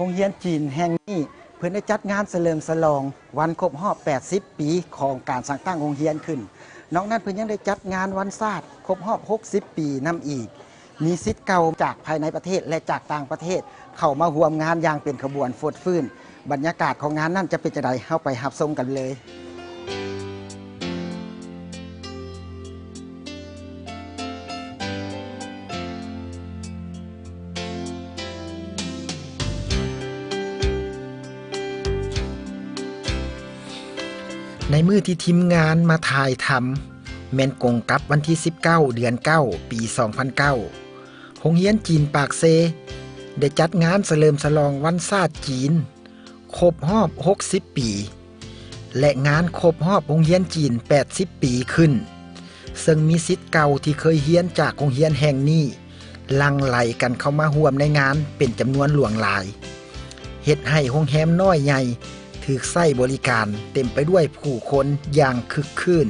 รงเรียนจีนแห่งนี้เพิ่นได้จัดงานเฉลิมฉลองวันครบรอบ80 ปีของการสร้างตั้งโรงเรียนขึ้นนอกนั้นเพิ่นยังได้จัดงานวันศาสตร์ครบรอบ60 ปีนำอีกมีศิษย์เก่าจากภายในประเทศและจากต่างประเทศเข้ามาร่วมงานอย่างเป็นขบวนฟดฟื้นบรรยากาศของงานนั้นจะเป็นจังได๋เฮาไปรับชมกันเลยในมื้อที่ทีมงานมาถ่ายทำแม่นกงกับวันที่19เดือน9ปี2009โรงเรียนจีนปากเซได้จัดงานเฉลิมฉลองวันศาสตร์จีนครบรอบ60 ปีและงานครบรอบโรงเรียนจีน80 ปีขึ้นซึ่งมีศิษย์เก่าที่เคยเรียนจากโรงเรียนแห่งนี้หลั่งไหลกันเข้ามาร่วมในงานเป็นจำนวนหลวงหลายเฮ็ดให้โรงแรมน้อยใหญ่ถูกใช้บริการเต็มไปด้วยผู้คนอย่างคึกคืน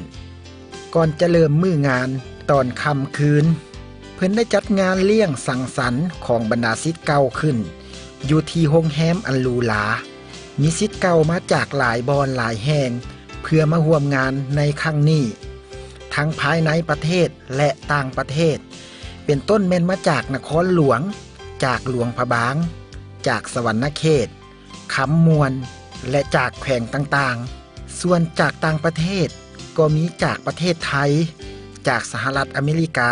ก่อนจะเริ่มมื้องานตอนค่ำคืนเพิ่นได้จัดงานเลี้ยงสังสรรค์ของบรรดาศิษย์เก่าขึ้นอยู่ที่โรงแรมอันหรูหรามีศิษย์เก่ามาจากหลายบอนหลายแห่งเพื่อมาร่วมงานในครั้งนี้ทั้งภายในประเทศและต่างประเทศเป็นต้นแม่นมาจากนครหลวงจากหลวงพระบางจากสวรรณเขตคำมวลและจากแขวงต่างๆส่วนจากต่างประเทศก็มีจากประเทศไทยจากสหรัฐอเมริกา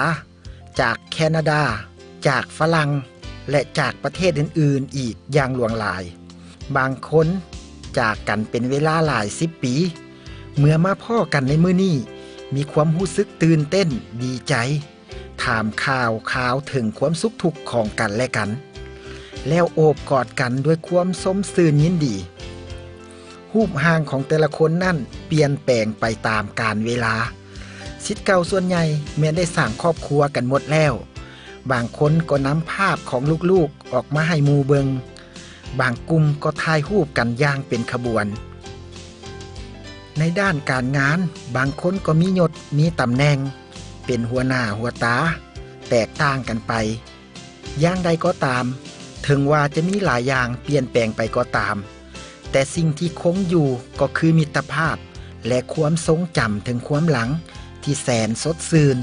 จากแคนาดาจากฝรั่งและจากประเทศอื่นๆอีกอย่างหลวงหลายบางคนจากกันเป็นเวลาหลาย10 ปีเมื่อมาพ้อกันในมื้อนี้มีความรู้สึกตื่นเต้นดีใจถามข่าวถึงความสุขทุกข์ของกันและกันแล้วโอบกอดกันด้วยความสมชื่นยินดีรูปร่างของแต่ละคนนั่นเปลี่ยนแปลงไปตามกาลเวลาศิษย์เก่าส่วนใหญ่แม้ได้สร้างครอบครัวกันหมดแล้วบางคนก็นำภาพของลูกๆออกมาให้หมู่เบิงบางกลุ่มก็ถ่ายรูปกันอย่างเป็นขบวนในด้านการงานบางคนก็มียศมีตำแหน่งเป็นหัวหน้าหัวตาแตกต่างกันไปอย่างใดก็ตามถึงว่าจะมีหลายอย่างเปลี่ยนแปลงไปก็ตามแต่สิ่งที่คงอยู่ก็คือมิตรภาพและความทรงจำถึงความหลังที่แสนสดชื่น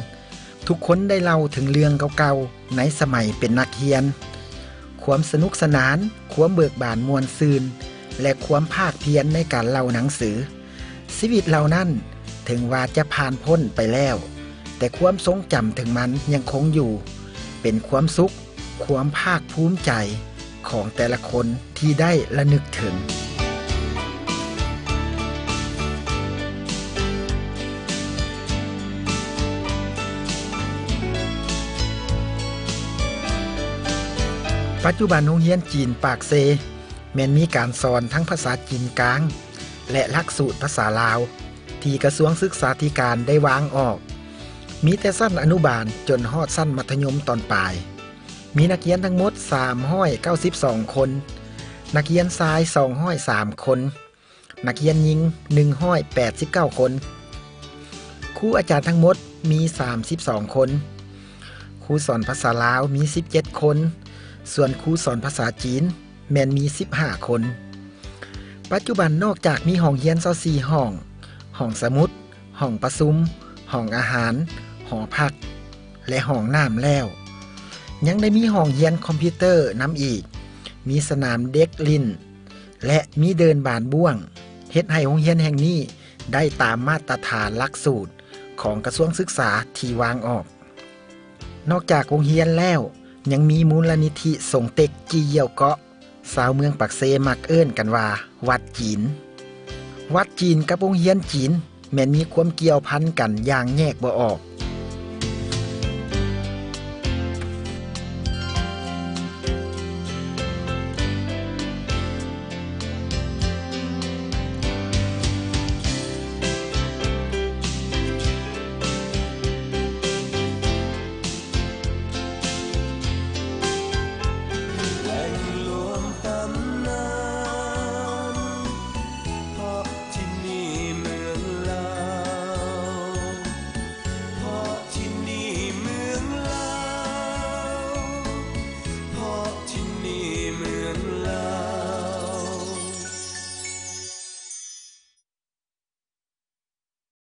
ทุกคนได้เล่าถึงเรื่องเก่าๆในสมัยเป็นนักเรียนความสนุกสนานความเบิกบานมวลซื่นและความภาคเพียรในการเล่าหนังสือชีวิตเหล่านั้นถึงว่าจะผ่านพ้นไปแล้วแต่ความทรงจำถึงมันยังคงอยู่เป็นความสุขความภาคภูมิใจของแต่ละคนที่ได้ระลึกถึงปัจจุบันโรงเรียนจีนปากเซแม้นมีการสอนทั้งภาษาจีนกลางและหลักสูตรภาษาลาวที่กระทรวงศึกษาธิการได้วางออกมีแต่ชั้นอนุบาลจนฮอดชั้นมัธยมตอนปลายมีนักเรียนทั้งหมด392คนนักเรียนชาย203คนนักเรียนหญิง189คนครูอาจารย์ทั้งหมดมี32คนครูสอนภาษาลาวมี17คนส่วนครูสอนภาษาจีนแม่นมี15คนปัจจุบันนอกจากมีห้องเรียน24ห้องสมุดห้องประชุมห้องอาหารหอพักและห้องน้ำแล้วยังได้มีห้องเรียนคอมพิวเตอร์นำอีกมีสนามเด็กลิ้นและมีเดินบานบ้วงเฮ็ดให้โรงเรียนแห่งนี้ได้ตามมาตรฐานหลักสูตรของกระทรวงศึกษาที่วางออกนอกจากโรงเรียนแล้วยังมีมูลนิธิสงเต็กจีเยี่ยวเกาะชาวเมืองปักเซมักเอิ้นกันว่าวัดจีนวัดจีนกับโรงเรียนจีนแม้นมีความเกี่ยวพันกันอย่างแยกบ่ออก